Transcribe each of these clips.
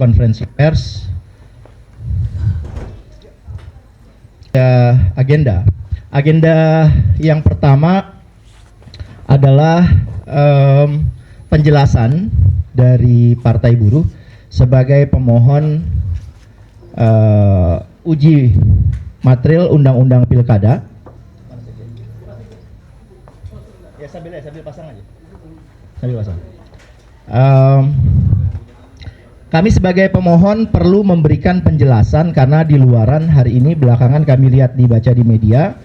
konferensi pers. Agenda yang pertama adalah penjelasan dari Partai Buruh sebagai pemohon uji material Undang-Undang Pilkada. Ya sambil pasang aja. Sambil pasang. Kami sebagai pemohon perlu memberikan penjelasan karena di luaran hari ini belakangan kami lihat dibaca di media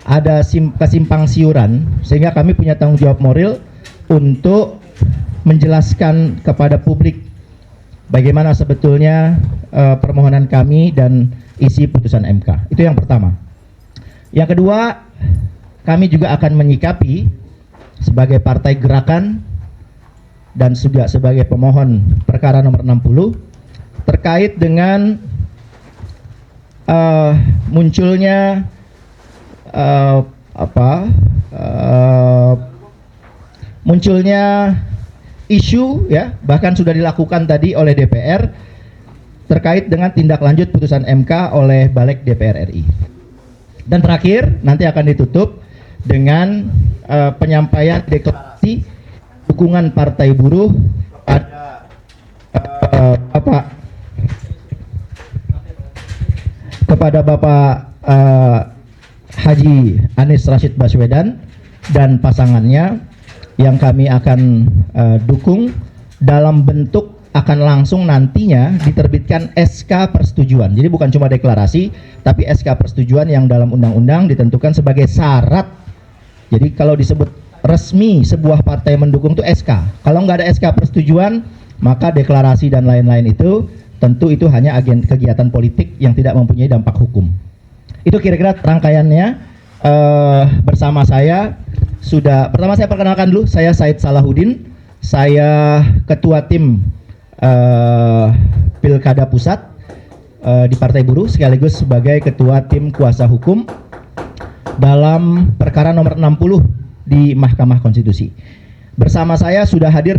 ada kesimpang siuran, sehingga kami punya tanggung jawab moral untuk menjelaskan kepada publik bagaimana sebetulnya permohonan kami dan isi putusan MK. Itu yang pertama. Yang kedua, kami juga akan menyikapi sebagai partai gerakan dan juga sebagai pemohon perkara nomor 60 terkait dengan munculnya munculnya isu, ya, bahkan sudah dilakukan tadi oleh DPR terkait dengan tindak lanjut putusan MK oleh Balik DPR RI. Dan terakhir nanti akan ditutup dengan penyampaian deklarasi dukungan Partai Buruh kepada Bapak Haji Anies Rashid Baswedan dan pasangannya yang kami akan dukung dalam bentuk akan langsung nantinya diterbitkan SK persetujuan. Jadi bukan cuma deklarasi, tapi SK persetujuan yang dalam undang-undang ditentukan sebagai syarat. Jadi kalau disebut resmi sebuah partai mendukung itu SK. Kalau nggak ada SK persetujuan, maka deklarasi dan lain-lain itu tentu itu hanya kegiatan politik yang tidak mempunyai dampak hukum. Itu kira-kira rangkaiannya. Bersama saya sudah, pertama saya perkenalkan dulu, saya Said Salahuddin, saya ketua tim Pilkada Pusat di Partai Buruh, sekaligus sebagai ketua tim kuasa hukum dalam perkara nomor 60 di Mahkamah Konstitusi. Bersama saya sudah hadir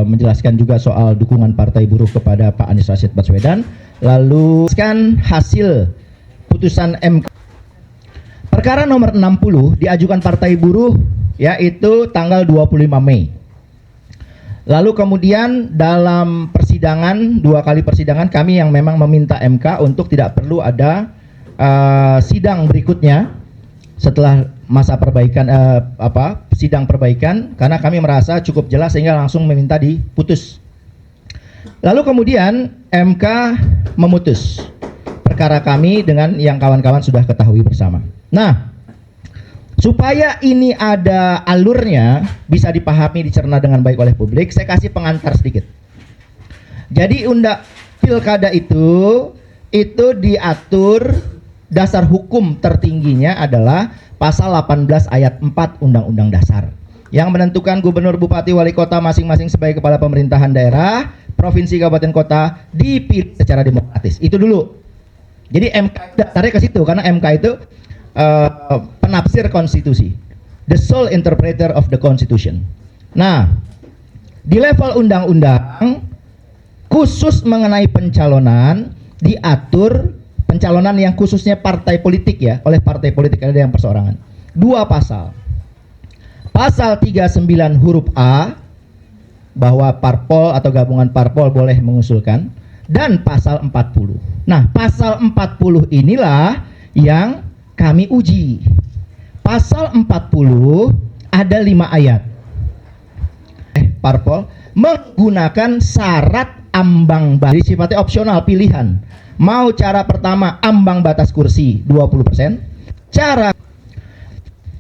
menjelaskan juga soal dukungan Partai Buruh kepada Pak Anies Rashid Baswedan, lalu hasil putusan MK. Perkara nomor 60 diajukan Partai Buruh yaitu tanggal 25 Mei. Lalu kemudian dalam persidangan, 2 kali persidangan, kami yang memang meminta MK untuk tidak perlu ada sidang berikutnya setelah masa perbaikan sidang perbaikan, karena kami merasa cukup jelas sehingga langsung meminta diputus. Lalu kemudian MK memutus perkara kami dengan yang kawan-kawan sudah ketahui bersama. Nah, supaya ini ada alurnya, bisa dipahami, dicerna dengan baik oleh publik, saya kasih pengantar sedikit. Jadi pilkada itu diatur, dasar hukum tertingginya adalah pasal 18 ayat 4 Undang-Undang Dasar yang menentukan gubernur, bupati, wali kota masing-masing sebagai kepala pemerintahan daerah, provinsi, kabupaten, kota dipilih secara demokratis. Itu dulu. Jadi MK dasarnya ke situ, karena MK itu penafsir konstitusi, the sole interpreter of the constitution. Nah, di level undang-undang khusus mengenai pencalonan diatur pencalonan yang khususnya partai politik, ya, oleh partai politik, ada yang perseorangan. 2 pasal. Pasal 39 huruf A bahwa parpol atau gabungan parpol boleh mengusulkan, dan pasal 40. Nah, pasal 40 inilah yang kami uji. Pasal 40 ada 5 ayat. Parpol menggunakan syarat ambang batas, sifatnya opsional, pilihan. Mau cara pertama ambang batas kursi 20%. Cara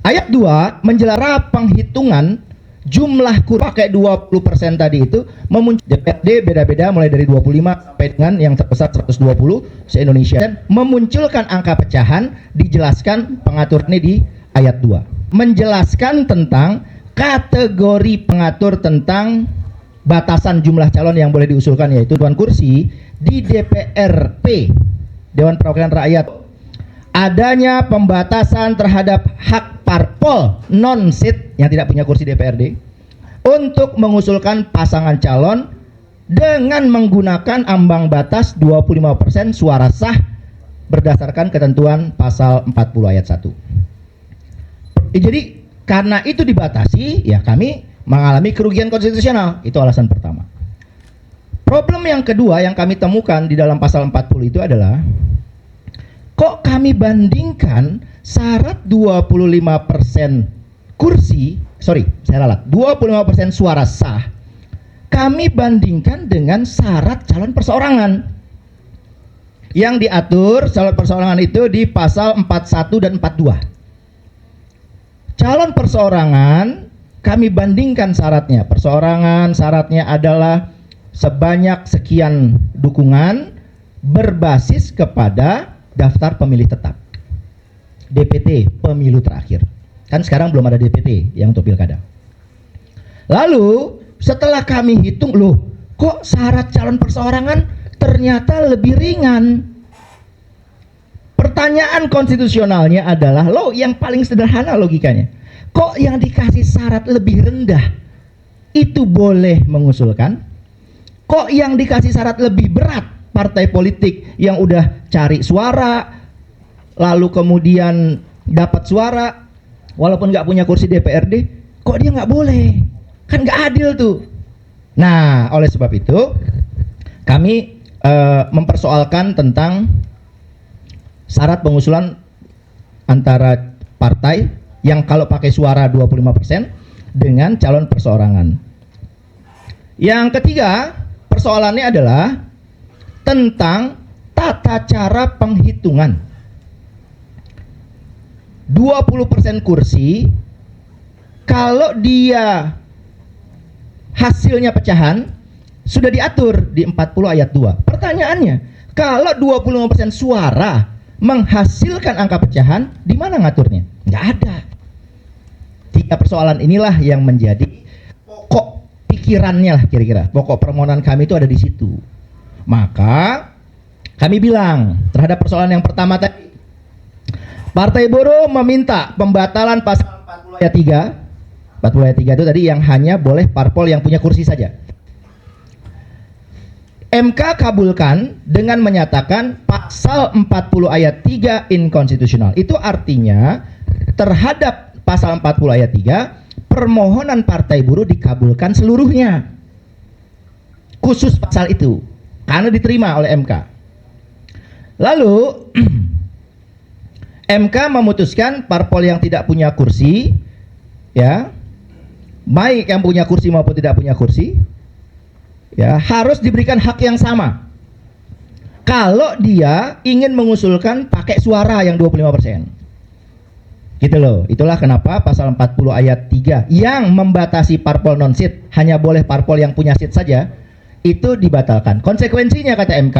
ayat 2 menjelaskan penghitungan jumlah kursi pakai 20% tadi itu memuncul DPRD beda-beda mulai dari 25 sampai dengan yang terbesar 120 se-Indonesia, dan memunculkan angka pecahan dijelaskan pengaturannya di ayat 2. Menjelaskan tentang kategori pengatur tentang batasan jumlah calon yang boleh diusulkan, yaitu tuan kursi di DPRP, Dewan Perwakilan Rakyat. Adanya pembatasan terhadap hak parpol non-seat yang tidak punya kursi DPRD untuk mengusulkan pasangan calon dengan menggunakan ambang batas 25% suara sah berdasarkan ketentuan pasal 40 ayat 1. Jadi karena itu dibatasi, ya kami mengalami kerugian konstitusional. Itu alasan pertama. Problem yang kedua yang kami temukan di dalam pasal 40 itu adalah, kok kami bandingkan syarat 25% kursi, saya ralat, 25% suara sah, kami bandingkan dengan syarat calon perseorangan yang diatur calon perseorangan itu di pasal 41 dan 42. Calon perseorangan kami bandingkan syaratnya. Perseorangan syaratnya adalah sebanyak sekian dukungan berbasis kepada daftar pemilih tetap, DPT pemilu terakhir. Kan sekarang belum ada DPT yang untuk pilkada. Lalu setelah kami hitung, loh kok syarat calon perseorangan ternyata lebih ringan. Pertanyaan konstitusionalnya adalah, loh yang paling sederhana logikanya, kok yang dikasih syarat lebih rendah itu boleh mengusulkan? Kok yang dikasih syarat lebih berat, partai politik yang udah cari suara lalu kemudian dapat suara walaupun nggak punya kursi DPRD, kok dia nggak boleh? Kan nggak adil tuh. Nah, oleh sebab itu kami mempersoalkan tentang syarat pengusulan antara partai yang kalau pakai suara 25% dengan calon perseorangan. Yang ketiga, persoalannya adalah tentang tata cara penghitungan. 20% kursi, kalau dia hasilnya pecahan sudah diatur di 40 ayat 2. Pertanyaannya, kalau 25% suara menghasilkan angka pecahan, di mana ngaturnya? Nggak ada. Tiga persoalan inilah yang menjadi pokok pikirannya lah kira-kira. Pokok permohonan kami itu ada di situ. Maka kami bilang terhadap persoalan yang pertama tadi, Partai Buruh meminta pembatalan pasal 40 ayat 3. 40 ayat 3 itu tadi yang hanya boleh parpol yang punya kursi saja. MK kabulkan dengan menyatakan pasal 40 ayat 3 inkonstitusional. Itu artinya terhadap pasal 40 ayat 3 permohonan Partai Buruh dikabulkan seluruhnya. Khusus pasal itu karena diterima oleh MK. Lalu MK memutuskan parpol yang tidak punya kursi, ya, baik yang punya kursi maupun tidak punya kursi, ya, harus diberikan hak yang sama. Kalau dia ingin mengusulkan pakai suara yang 25%. Gitu loh. Itulah kenapa pasal 40 ayat 3 yang membatasi parpol non-seat, hanya boleh parpol yang punya seat saja, itu dibatalkan. Konsekuensinya kata MK,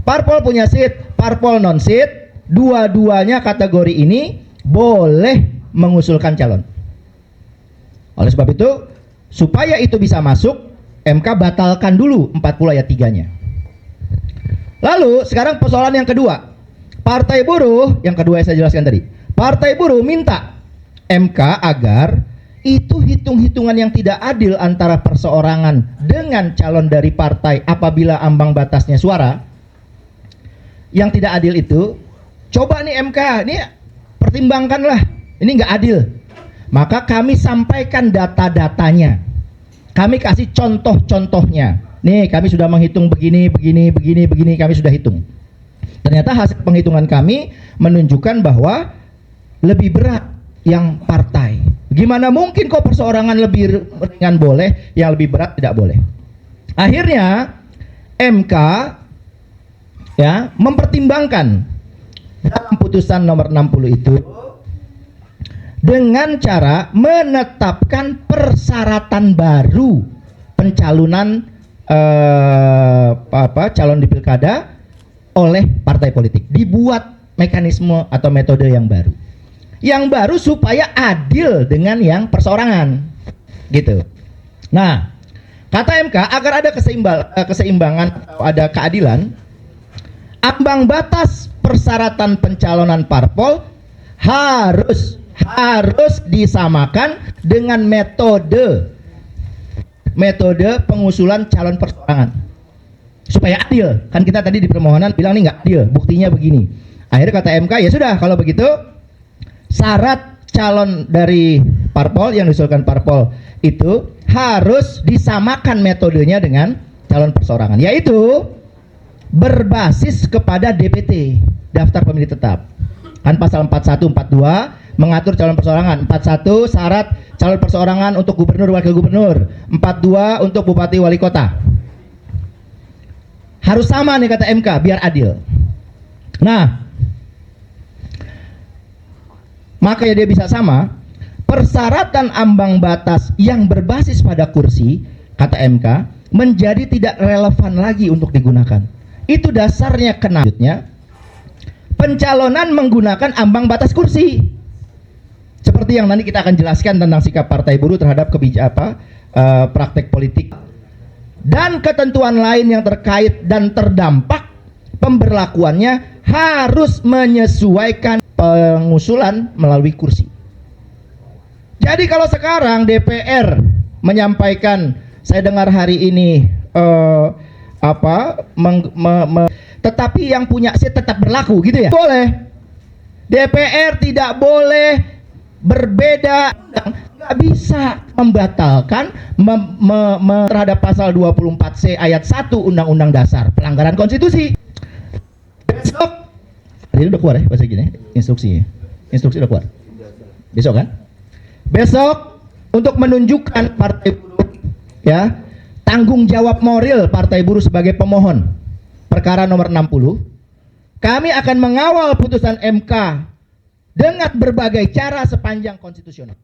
parpol punya seat, parpol non-seat, dua-duanya kategori ini boleh mengusulkan calon. Oleh sebab itu, supaya itu bisa masuk, MK batalkan dulu 40 ayat 3-nya. Lalu sekarang persoalan yang kedua. Partai Buruh, yang kedua yang saya jelaskan tadi. Partai Buruh minta MK agar itu hitung-hitungan yang tidak adil antara perseorangan dengan calon dari partai apabila ambang batasnya suara. Yang tidak adil itu, coba nih MK, ini pertimbangkanlah, ini nggak adil. Maka kami sampaikan data-datanya. Kami kasih contoh-contohnya. Nih, kami sudah menghitung begini, kami sudah hitung. Ternyata hasil penghitungan kami menunjukkan bahwa lebih berat yang partai. Gimana mungkin kok perseorangan lebih ringan boleh, yang lebih berat tidak boleh. Akhirnya MK ya mempertimbangkan dalam putusan nomor 60 itu dengan cara menetapkan persyaratan baru pencalonan calon di pilkada oleh partai politik. Dibuat mekanisme atau metode yang baru. Yang baru supaya adil dengan yang perseorangan. Gitu. Nah, kata MK agar ada keseimbangan atau ada keadilan, ambang batas persyaratan pencalonan parpol harus disamakan dengan metode metode pengusulan calon perseorangan supaya adil. Kan kita tadi di permohonan bilang nih nggak adil, buktinya begini. Akhirnya kata MK, ya sudah kalau begitu syarat calon dari parpol yang diusulkan parpol itu harus disamakan metodenya dengan calon perseorangan, yaitu berbasis kepada DPT, daftar pemilih tetap. Kan pasal 41 42 mengatur calon perseorangan. 41 syarat calon perseorangan untuk gubernur, wakil gubernur. 42 untuk bupati, wali kota. Harus sama nih kata MK biar adil. Nah, makanya dia bisa sama. Persyaratan ambang batas yang berbasis pada kursi, kata MK, menjadi tidak relevan lagi untuk digunakan. Itu dasarnya kenajutnya pencalonan menggunakan ambang batas kursi. Seperti yang nanti kita akan jelaskan tentang sikap Partai Buruh terhadap praktek politik dan ketentuan lain yang terkait dan terdampak pemberlakuannya harus menyesuaikan pengusulan melalui kursi. Jadi kalau sekarang DPR menyampaikan, saya dengar hari ini tetapi yang punya seat tetap berlaku gitu ya. Boleh. DPR tidak boleh berbeda, nggak bisa membatalkan terhadap pasal 24C ayat 1 Undang-Undang Dasar, pelanggaran konstitusi. Besok ini udah keluar ya bahasa gini instruksinya. Instruksi udah keluar. Besok kan? Besok untuk menunjukkan Partai Buruh ya, tanggung jawab moral Partai Buruh sebagai pemohon perkara nomor 60, kami akan mengawal putusan MK dengan berbagai cara sepanjang konstitusional.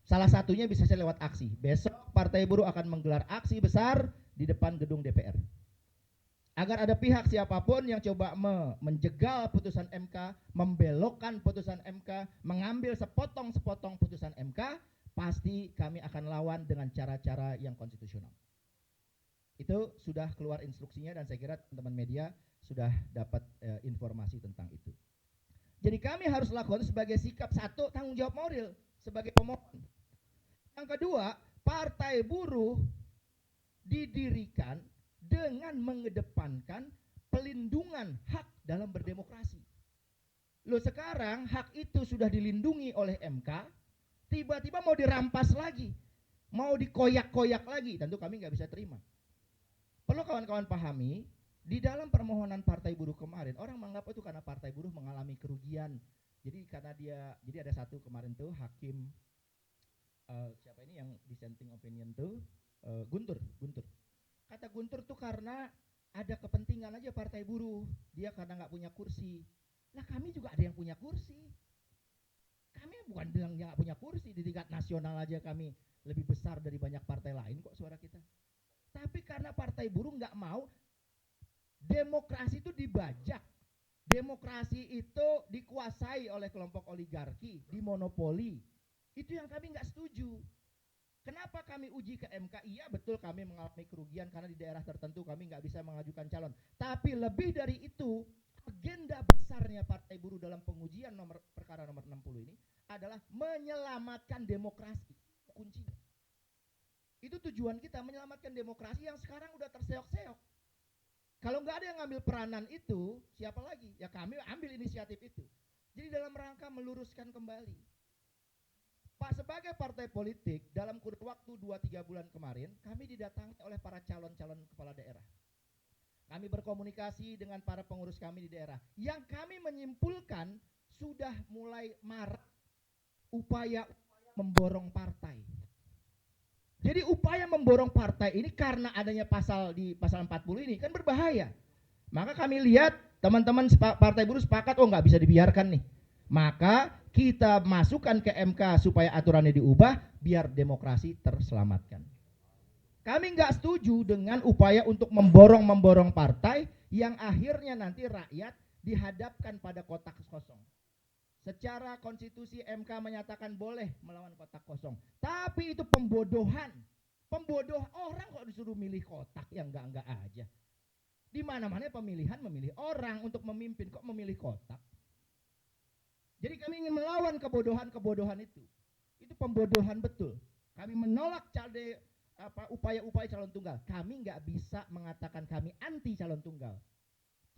Salah satunya bisa saya lewat aksi. Besok Partai Buruh akan menggelar aksi besar di depan gedung DPR. Agar ada pihak siapapun yang coba menjegal putusan MK, membelokkan putusan MK, mengambil sepotong-sepotong putusan MK, pasti kami akan lawan dengan cara-cara yang konstitusional. Itu sudah keluar instruksinya dan saya kira teman-teman media sudah dapat informasi tentang itu. Jadi kami harus lakukan sebagai sikap satu, tanggung jawab moral sebagai pemohon. Yang kedua, Partai Buruh didirikan dengan mengedepankan pelindungan hak dalam berdemokrasi. Loh sekarang hak itu sudah dilindungi oleh MK, tiba-tiba mau dirampas lagi, mau dikoyak-koyak lagi, tentu kami nggak bisa terima. Perlu kawan-kawan pahami, di dalam permohonan Partai Buruh kemarin, orang menganggap itu karena Partai Buruh mengalami kerugian. Jadi karena jadi ada satu kemarin tuh hakim, siapa ini yang dissenting opinion tuh, Guntur. Kata Guntur tuh karena ada kepentingan aja Partai Buruh, dia karena nggak punya kursi. Lah kami juga ada yang punya kursi. Kami bukan bilang nggak punya kursi, di tingkat nasional aja kami lebih besar dari banyak partai lain kok suara kita. Tapi karena Partai Buruh nggak mau, demokrasi itu dibajak. Demokrasi itu dikuasai oleh kelompok oligarki, dimonopoli. Itu yang kami nggak setuju. Kenapa kami uji ke MK? Iya betul kami mengalami kerugian karena di daerah tertentu kami nggak bisa mengajukan calon. Tapi lebih dari itu, agenda besarnya Partai Buruh dalam pengujian perkara nomor 60 ini adalah menyelamatkan demokrasi. Kuncinya. Itu tujuan kita, menyelamatkan demokrasi yang sekarang udah terseok-seok. Kalau nggak ada yang ngambil peranan itu, siapa lagi? Ya kami ambil inisiatif itu. Jadi dalam rangka meluruskan kembali. Pak, sebagai partai politik, dalam kurun waktu 2-3 bulan kemarin, kami didatangi oleh para calon-calon kepala daerah. Kami berkomunikasi dengan para pengurus kami di daerah. Yang kami menyimpulkan sudah mulai marak upaya memborong partai. Jadi upaya memborong partai ini karena adanya di pasal 40 ini kan berbahaya. Maka kami lihat teman-teman Partai Buruh sepakat, nggak bisa dibiarkan nih. Maka kita masukkan ke MK supaya aturannya diubah biar demokrasi terselamatkan. Kami nggak setuju dengan upaya untuk memborong partai yang akhirnya nanti rakyat dihadapkan pada kotak kosong. Secara konstitusi MK menyatakan boleh melawan kotak kosong, tapi itu pembodohan. Pembodoh orang kok disuruh milih kotak yang enggak aja. Di mana-mana pemilihan memilih orang untuk memimpin, kok memilih kotak. Jadi kami ingin melawan kebodohan-kebodohan itu. Itu pembodohan betul. kami menolak upaya-upaya calon tunggal. Kami nggak bisa mengatakan kami anti calon tunggal.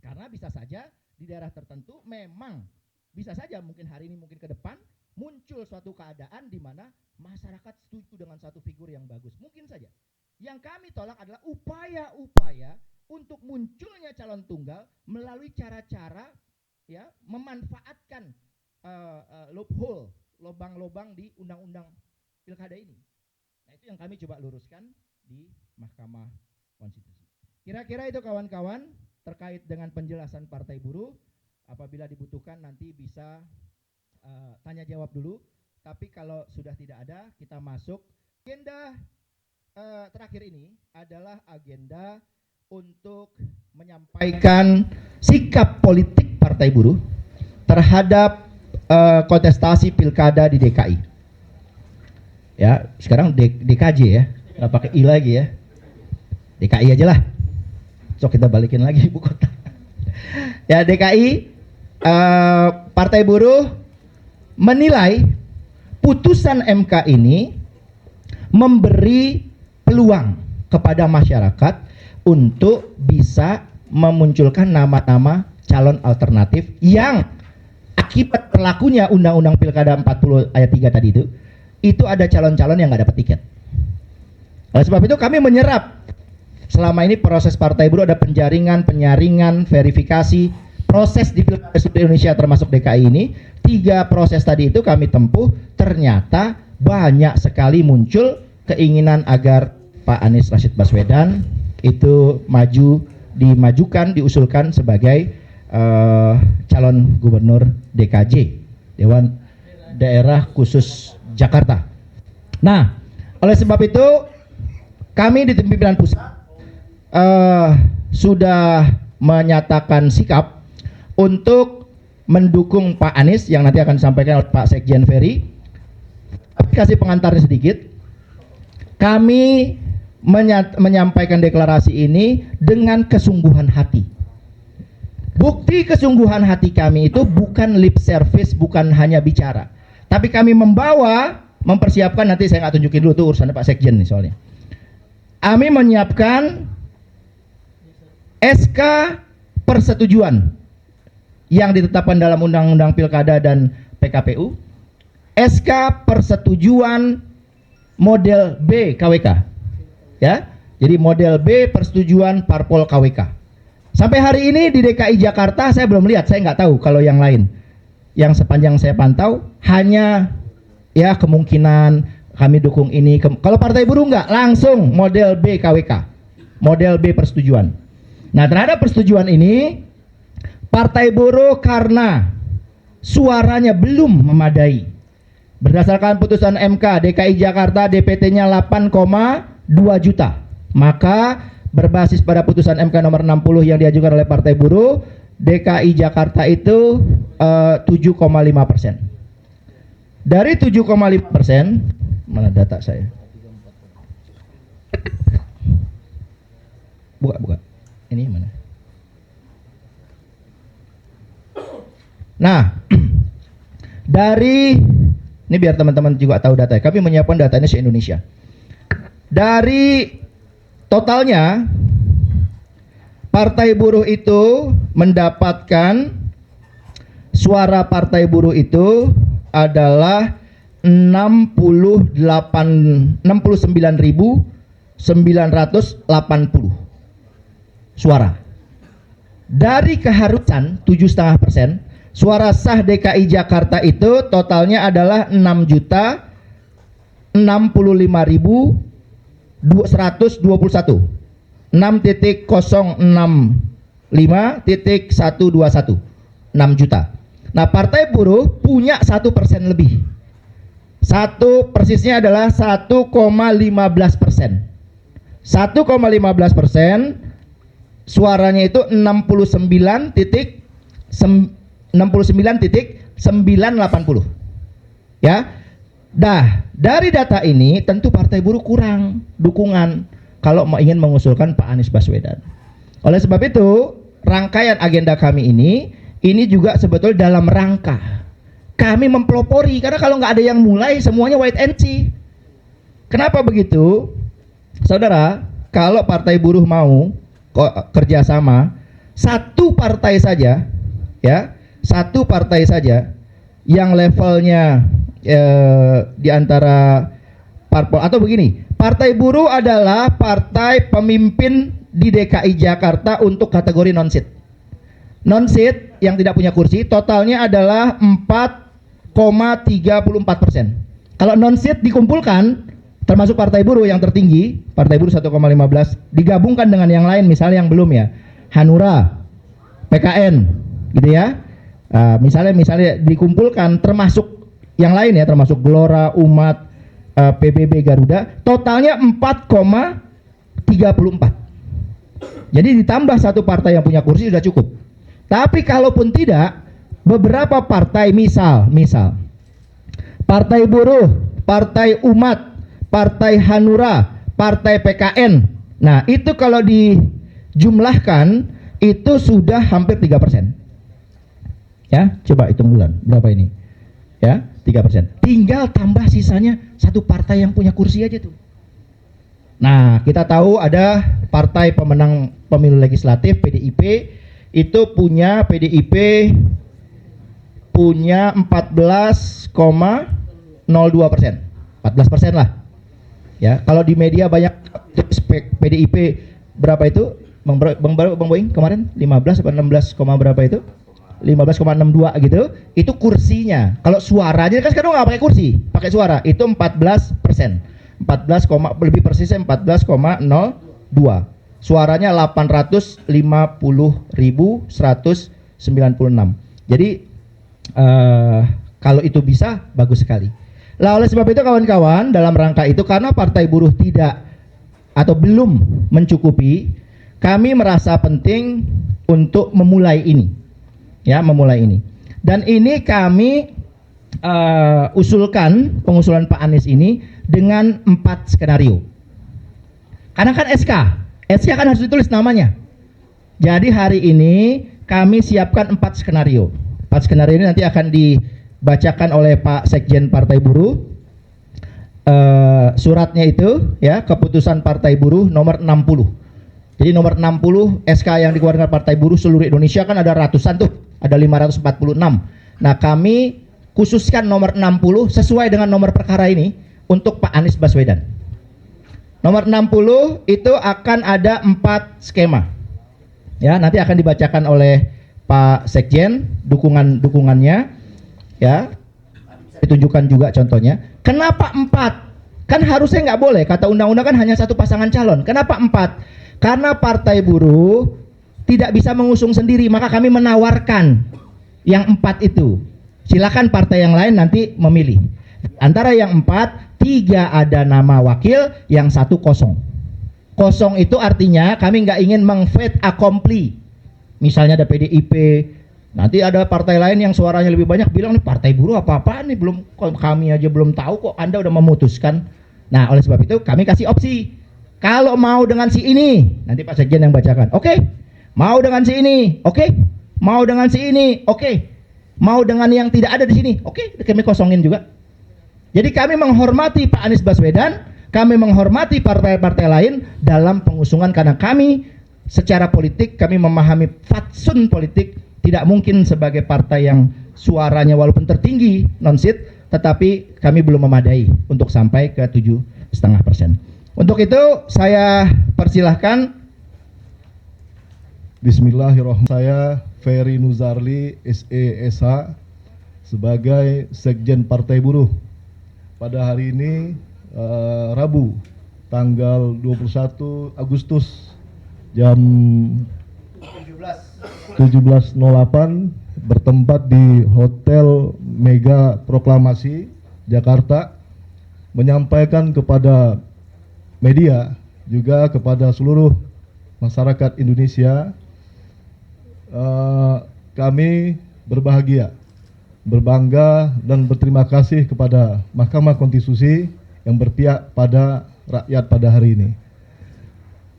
Karena bisa saja di daerah tertentu memang bisa saja mungkin hari ini mungkin ke depan muncul suatu keadaan di mana masyarakat setuju dengan satu figur yang bagus. Mungkin saja. Yang kami tolak adalah upaya-upaya untuk munculnya calon tunggal melalui cara-cara ya memanfaatkan loophole, lubang-lubang di undang-undang pilkada ini. Nah, itu yang kami coba luruskan di Mahkamah Konstitusi. Kira-kira itu kawan-kawan terkait dengan penjelasan Partai Buruh. Apabila dibutuhkan nanti bisa tanya jawab dulu. Tapi kalau sudah tidak ada, kita masuk. Agenda terakhir ini adalah agenda untuk menyampaikan sikap politik Partai Buruh terhadap kontestasi pilkada di DKI. Ya, sekarang DKJ ya, nggak pakai I lagi ya. DKI aja lah. So kita balikin lagi ibu kota. Ya, DKI Partai Buruh menilai putusan MK ini memberi peluang kepada masyarakat untuk bisa memunculkan nama-nama calon alternatif yang akibat berlakunya Undang-Undang Pilkada 40 ayat 3 tadi itu ada calon-calon yang nggak dapat tiket. Oleh sebab itu kami menyerap selama ini proses Partai Buruh ada penjaringan, penyaringan, verifikasi, proses di Pilkada seluruh Indonesia termasuk DKI ini, 3 proses tadi itu kami tempuh, ternyata banyak sekali muncul keinginan agar Pak Anies Rashid Baswedan itu dimajukan, diusulkan sebagai calon gubernur DKJ, Dewan Daerah Khusus Jakarta. Nah, oleh sebab itu kami di pimpinan pusat sudah menyatakan sikap untuk mendukung Pak Anies yang nanti akan disampaikan oleh Pak Sekjen Ferry. Kasih pengantarnya sedikit. Kami menyampaikan deklarasi ini dengan kesungguhan hati. Bukti kesungguhan hati kami itu bukan lip service, bukan hanya bicara. Tapi kami mempersiapkan, nanti saya nggak tunjukin dulu tuh urusannya Pak Sekjen nih soalnya. Kami menyiapkan SK persetujuan yang ditetapkan dalam Undang-Undang Pilkada dan PKPU, SK persetujuan model B KWK, ya. Jadi model B persetujuan parpol KWK. Sampai hari ini di DKI Jakarta saya belum lihat, saya nggak tahu kalau yang lain. Yang sepanjang saya pantau hanya ya kemungkinan kami dukung ini. Kalau Partai Buruh nggak, langsung model B KWK, model B persetujuan. Nah, terhadap persetujuan ini Partai Buruh karena suaranya belum memadai. Berdasarkan putusan MK DKI Jakarta DPT-nya 8,2 juta. Maka berbasis pada putusan MK nomor 60 yang diajukan oleh Partai Buruh, DKI Jakarta itu 7,5%. Dari 7,5%, mana data saya? Buka. Ini mana? Nah, dari ini biar teman-teman juga tahu data. Kami menyiapkan datanya se-Indonesia. Dari totalnya Partai Buruh itu mendapatkan suara Partai Buruh itu adalah 69.980 suara. Dari keharusan 7,5%, suara sah DKI Jakarta itu totalnya adalah 6.065.121. 6.065.121, 6 juta. Nah, Partai Buruh punya 1% lebih. Persisnya adalah 1,15%. 1,15%, suaranya itu 69.980. Ya. Dah, dari data ini tentu Partai Buruh kurang dukungan kalau ingin mengusulkan Pak Anies Baswedan. Oleh sebab itu, rangkaian agenda kami ini juga sebetulnya dalam rangka kami mempelopori, karena kalau nggak ada yang mulai semuanya wait and see. Kenapa begitu? Saudara, kalau Partai Buruh mau kerjasama, satu partai saja, ya, satu partai saja yang levelnya di antara parpol, atau begini, Partai Buruh adalah partai pemimpin di DKI Jakarta untuk kategori non-seat. Non-seat yang tidak punya kursi, totalnya adalah 4,34%. Kalau non-seat dikumpulkan, termasuk Partai Buruh yang tertinggi, Partai Buruh 1,15, digabungkan dengan yang lain, misalnya yang belum ya, Hanura, PKN, gitu ya. Misalnya dikumpulkan termasuk yang lain ya, termasuk Gelora, Umat, PBB, Garuda, totalnya 4,34. Jadi ditambah satu partai yang punya kursi sudah cukup. Tapi kalaupun tidak, beberapa partai, misal Partai Buruh, Partai Umat, Partai Hanura, Partai PKN. Nah, itu kalau dijumlahkan itu sudah hampir 3%. Ya, coba hitung bulan berapa ini? Ya, 3%. Tinggal tambah sisanya satu partai yang punya kursi aja tuh. Nah, kita tahu ada partai pemenang pemilu legislatif PDIP, itu punya 14,02%. 14% lah. Ya, kalau di media banyak PDIP berapa itu? Bang Boing kemarin 15 atau 16, berapa itu? 15,62 gitu. Itu kursinya. Kalau suaranya kan sekarang nggak pakai kursi, pakai suara. Itu 14%. 14, lebih persisnya 14,02. Suaranya 850.196. Jadi kalau itu bisa, bagus sekali. Lah, oleh sebab itu kawan-kawan, dalam rangka itu, karena Partai Buruh tidak atau belum mencukupi, kami merasa penting untuk memulai ini, ya, memulai ini. Dan ini kami pengusulan Pak Anies ini dengan 4 skenario. Karena kan SK kan harus ditulis namanya. Jadi hari ini kami siapkan 4 skenario. 4 skenario ini nanti akan dibacakan oleh Pak Sekjen Partai Buruh. Suratnya itu ya, keputusan Partai Buruh nomor 60. Jadi nomor 60 SK yang dikeluarkan Partai Buruh seluruh Indonesia kan ada ratusan tuh, ada 546. Nah, kami khususkan nomor 60 sesuai dengan nomor perkara ini untuk Pak Anies Baswedan. Nomor 60 itu akan ada 4 skema. Ya, nanti akan dibacakan oleh Pak Sekjen dukungannya, ya. Ditunjukkan juga contohnya. Kenapa 4? Kan harusnya nggak boleh, kata undang-undang kan hanya satu pasangan calon. Kenapa 4? Karena Partai Buruh tidak bisa mengusung sendiri, maka kami menawarkan yang 4 itu. Silakan partai yang lain nanti memilih. Antara yang 4, 3 ada nama wakil, yang 1 kosong. Kosong itu artinya kami nggak ingin meng-fait accompli. Misalnya ada PDIP, nanti ada partai lain yang suaranya lebih banyak bilang nih Partai Buruh apa-apaan nih, belum, kami aja belum tahu kok, Anda udah memutuskan. Nah, oleh sebab itu kami kasih opsi. Kalau mau dengan si ini, nanti Pak Sekjen yang bacakan. Oke. Mau dengan si ini, oke. Mau dengan si ini, oke. Mau dengan yang tidak ada di sini, oke. Kami kosongin juga. Jadi kami menghormati Pak Anies Baswedan, kami menghormati partai-partai lain dalam pengusungan, karena kami secara politik, kami memahami fatsun politik, tidak mungkin sebagai partai yang suaranya walaupun tertinggi non-seat, tetapi kami belum memadai untuk sampai ke 7,5%. Untuk itu saya persilahkan. Bismillahirrahmanirrahim. Saya Ferry Nuzarli, SESH, sebagai Sekjen Partai Buruh. Pada hari ini Rabu tanggal 21 Agustus jam 17.08 bertempat di Hotel Mega Proklamasi Jakarta, menyampaikan kepada media juga kepada seluruh masyarakat Indonesia, kami berbahagia, berbangga dan berterima kasih kepada Mahkamah Konstitusi yang berpihak pada rakyat pada hari ini.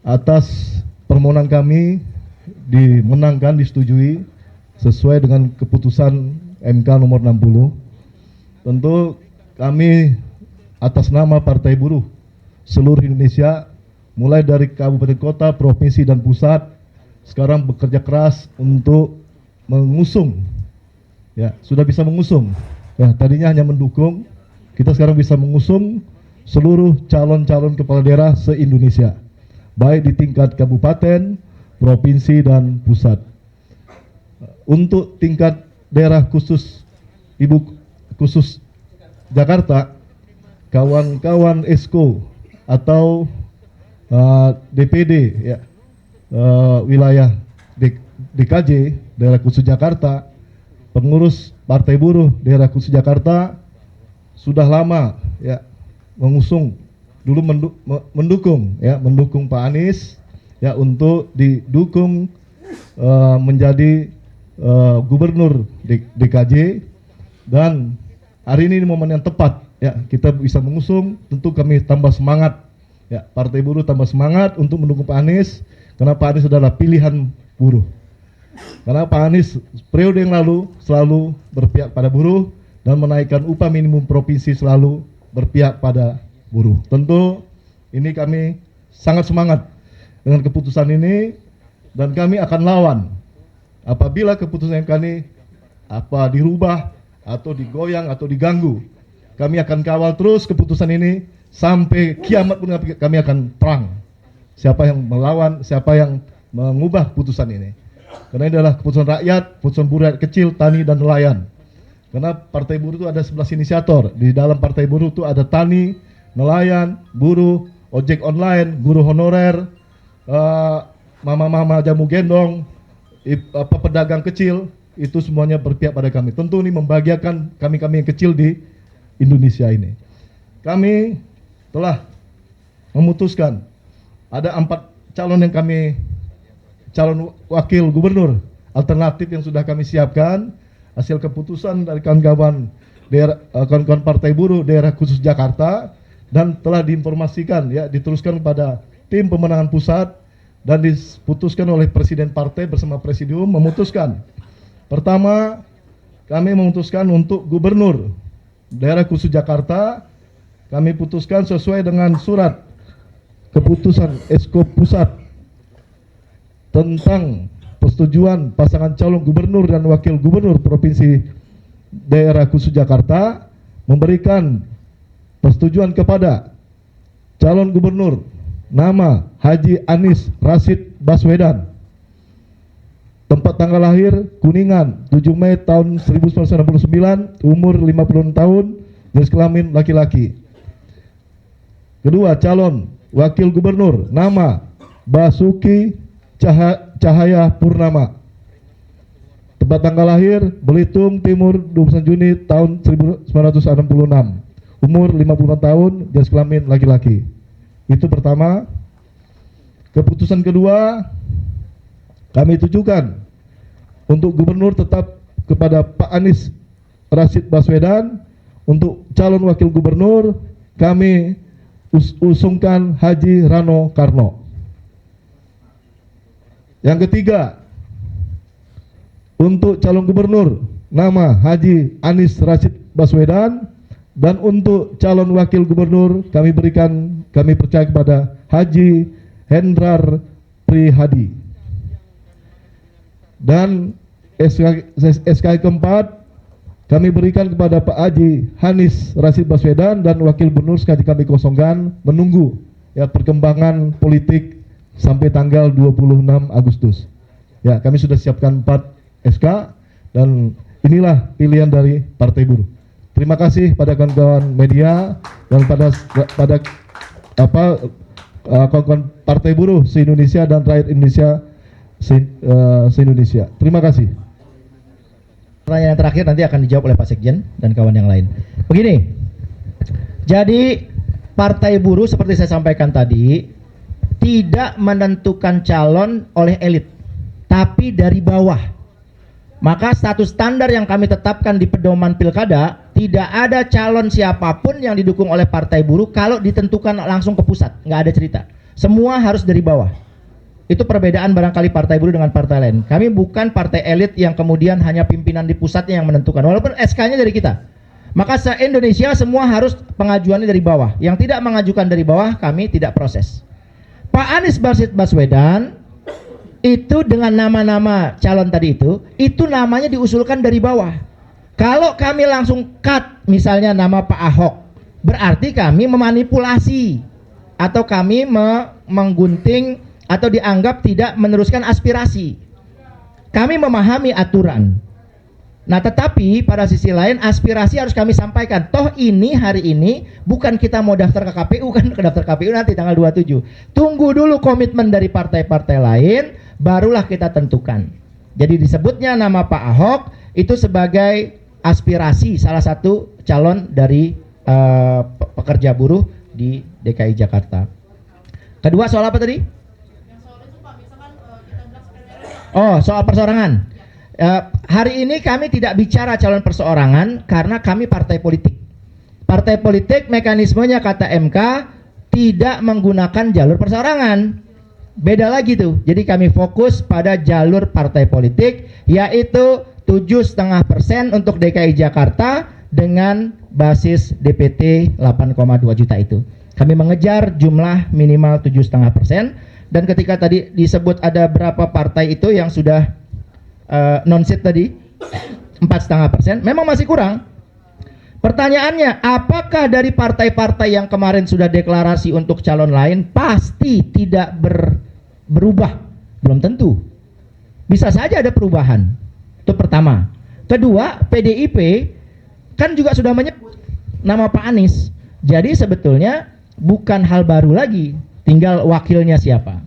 Atas permohonan kami dimenangkan, disetujui sesuai dengan keputusan MK nomor 60. Tentu kami atas nama Partai Buruh seluruh Indonesia, mulai dari kabupaten kota, provinsi, dan pusat, sekarang bekerja keras untuk mengusung, ya sudah bisa mengusung, ya tadinya hanya mendukung, kita sekarang bisa mengusung seluruh calon-calon kepala daerah se-Indonesia, baik di tingkat kabupaten, provinsi, dan pusat. Untuk tingkat daerah khusus Jakarta, kawan-kawan ESCO atau DPD, ya, wilayah DKJ daerah khusus Jakarta, pengurus Partai Buruh daerah khusus Jakarta sudah lama, ya, mengusung, dulu mendukung Pak Anies, ya, untuk didukung menjadi gubernur DKJ. Dan hari ini momen yang tepat, ya, kita bisa mengusung. Tentu kami tambah semangat, ya, Partai Buruh tambah semangat untuk mendukung Pak Anies, karena Pak Anies adalah pilihan buruh. Karena Pak Anies periode yang lalu selalu berpihak pada buruh dan menaikkan upah minimum provinsi, selalu berpihak pada buruh. Tentu ini kami sangat semangat dengan keputusan ini, dan kami akan lawan apabila keputusan kami dirubah atau digoyang atau diganggu. Kami akan kawal terus keputusan ini sampai kiamat pun, kami akan perang. Siapa yang melawan, siapa yang mengubah putusan ini. Karena ini adalah keputusan rakyat, keputusan buruh rakyat kecil, tani, dan nelayan. Karena Partai Buruh itu ada 11 inisiator. Di dalam Partai Buruh itu ada tani, nelayan, buruh, ojek online, guru honorer, mama-mama jamu gendong, pedagang kecil. Itu semuanya berpihak pada kami. Tentu ini membahagiakan kami-kami yang kecil di Indonesia ini. Kami telah memutuskan ada 4 calon wakil gubernur alternatif yang sudah kami siapkan hasil keputusan dari kawan-kawan Partai Buruh daerah khusus Jakarta, dan telah diinformasikan, ya, diteruskan kepada tim pemenangan pusat, dan diputuskan oleh Presiden Partai bersama Presidium. Memutuskan, pertama, kami memutuskan untuk gubernur daerah khusus Jakarta, kami putuskan sesuai dengan surat keputusan ESCO pusat tentang persetujuan pasangan calon gubernur dan wakil gubernur provinsi daerah khusus Jakarta, memberikan persetujuan kepada calon gubernur nama Haji Anies Rashid Baswedan, tempat tanggal lahir Kuningan 7 Mei tahun 1969, umur 56 tahun, jenis kelamin laki-laki. Kedua, calon wakil gubernur nama Basuki Cahaya Purnama, tempat tanggal lahir Belitung Timur 29 Juni tahun 1966, umur 54 tahun, jenis kelamin laki-laki. Itu pertama. Keputusan kedua, kami tujukan untuk gubernur tetap kepada Pak Anies Rashid Baswedan. Untuk calon wakil gubernur kami usungkan Haji Rano Karno. Yang ketiga, untuk calon gubernur nama Haji Anies Rashid Baswedan, dan untuk calon wakil gubernur kami percaya kepada Haji Hendrar Prihadi. Dan SK keempat kami berikan kepada Pak Haji Anies Rashid Baswedan, dan wakil gubernur sekali kami kosongkan menunggu, ya, perkembangan politik sampai tanggal 26 Agustus. Ya, kami sudah siapkan 4 SK, dan inilah pilihan dari Partai Buruh. Terima kasih pada kawan-kawan media dan pada kawan-kawan Partai Buruh se-Indonesia dan rakyat Indonesia se-Indonesia. Terima kasih. Pertanyaan yang terakhir nanti akan dijawab oleh Pak Sekjen dan kawan yang lain. Begini, jadi Partai Buruh seperti saya sampaikan tadi tidak menentukan calon oleh elit, tapi dari bawah. Maka status standar yang kami tetapkan di pedoman pilkada, tidak ada calon siapapun yang didukung oleh Partai Buruh kalau ditentukan langsung ke pusat, nggak ada cerita. Semua harus dari bawah. Itu perbedaan barangkali Partai Buruh dengan partai lain. Kami bukan partai elit yang kemudian hanya pimpinan di pusatnya yang menentukan, walaupun SK-nya dari kita. Maka se-Indonesia semua harus pengajuannya dari bawah. Yang tidak mengajukan dari bawah kami tidak proses. Pak Anies Baswedan itu dengan nama-nama calon tadi itu namanya diusulkan dari bawah. Kalau kami langsung cut misalnya nama Pak Ahok, berarti kami memanipulasi atau kami menggunting atau dianggap tidak meneruskan aspirasi. Kami memahami aturan. Nah, tetapi pada sisi lain aspirasi harus kami sampaikan. Toh ini hari ini bukan kita mau daftar ke KPU kan, ke daftar KPU nanti tanggal 27. Tunggu dulu komitmen dari partai-partai lain, barulah kita tentukan. Jadi disebutnya nama Pak Ahok itu sebagai aspirasi salah satu calon dari pekerja buruh di DKI Jakarta. Kedua soal apa tadi? Oh, soal perseorangan. Hari ini kami tidak bicara calon perseorangan karena kami partai politik. Partai politik mekanismenya kata MK tidak menggunakan jalur perseorangan. Beda lagi tuh. Jadi kami fokus pada jalur partai politik, yaitu 7,5% untuk DKI Jakarta dengan basis DPT 8,2 juta itu. Kami mengejar jumlah minimal 7,5%. Dan ketika tadi disebut ada berapa partai itu yang sudah non-seat tadi 4,5%, memang masih kurang. Pertanyaannya, apakah dari partai-partai yang kemarin sudah deklarasi untuk calon lain pasti tidak berubah? Belum tentu. Bisa saja ada perubahan. Itu pertama. Kedua, PDIP kan juga sudah menyebut nama Pak Anies. Jadi sebetulnya bukan hal baru lagi, tinggal wakilnya siapa.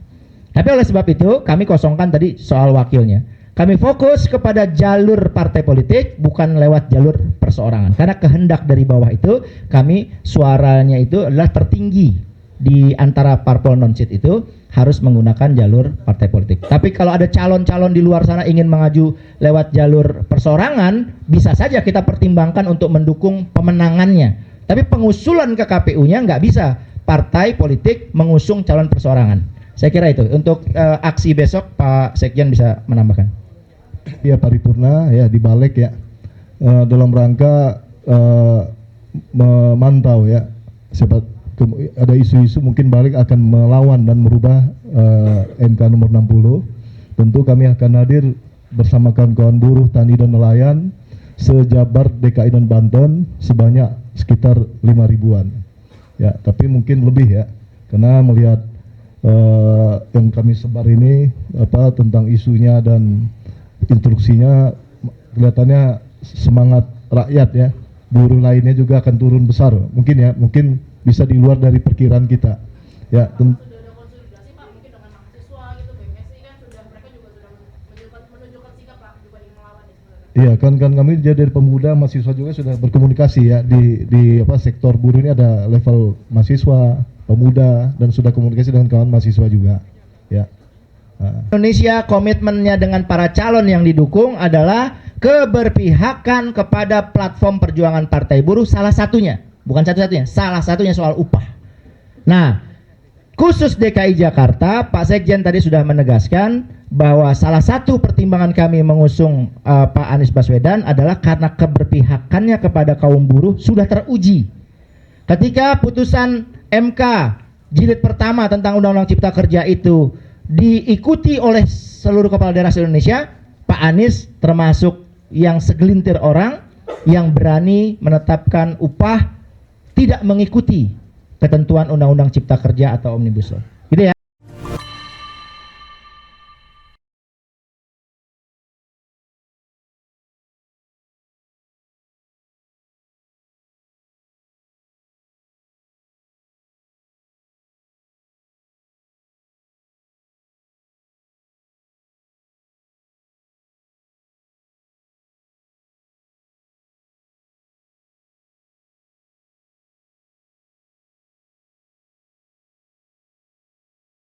Tapi oleh sebab itu kami kosongkan tadi soal wakilnya. Kami fokus kepada jalur partai politik, bukan lewat jalur perseorangan. Karena kehendak dari bawah itu, kami suaranya itu adalah tertinggi di antara parpol non-seat itu harus menggunakan jalur partai politik. Tapi kalau ada calon-calon di luar sana ingin mengaju lewat jalur perseorangan, bisa saja kita pertimbangkan untuk mendukung pemenangannya. Tapi pengusulan ke KPU-nya nggak bisa partai politik mengusung calon perseorangan. Saya kira itu. Untuk aksi besok Pak Sekjen bisa menambahkan. Ya paripurna ya di balik ya dalam rangka memantau ya ada isu-isu mungkin balik akan melawan dan merubah MK nomor 60. Tentu kami akan hadir bersama kawan-kawan buruh, tani dan nelayan sejabar DKI dan Banten sebanyak sekitar 5.000-an. Ya, tapi mungkin lebih ya, karena melihat yang kami sebar ini tentang isunya dan instruksinya kelihatannya semangat rakyat ya, buruh lainnya juga akan turun besar mungkin ya, mungkin bisa di luar dari perkiraan kita ya. Sudah ada konsolidasi Pak, mungkin dengan mahasiswa gitu, BMSI kan mereka juga sudah menunjukkan sikap Pak, juga ingin melawan ya sebenarnya. Iya kan kami jadi dari pemuda mahasiswa juga sudah berkomunikasi ya di sektor buruh ini ada level mahasiswa, pemuda dan sudah komunikasi dengan kawan mahasiswa juga ya. Indonesia komitmennya dengan para calon yang didukung adalah keberpihakan kepada platform perjuangan partai buruh, salah satunya, bukan satu-satunya, salah satunya soal upah. Nah, khusus DKI Jakarta, Pak Sekjen tadi sudah menegaskan bahwa salah satu pertimbangan kami mengusung Pak Anies Baswedan adalah karena keberpihakannya kepada kaum buruh sudah teruji. Ketika putusan MK jilid pertama tentang Undang-Undang Cipta Kerja itu diikuti oleh seluruh kepala daerah se-Indonesia, Pak Anies termasuk yang segelintir orang yang berani menetapkan upah tidak mengikuti ketentuan Undang-Undang Cipta Kerja atau Omnibus Law.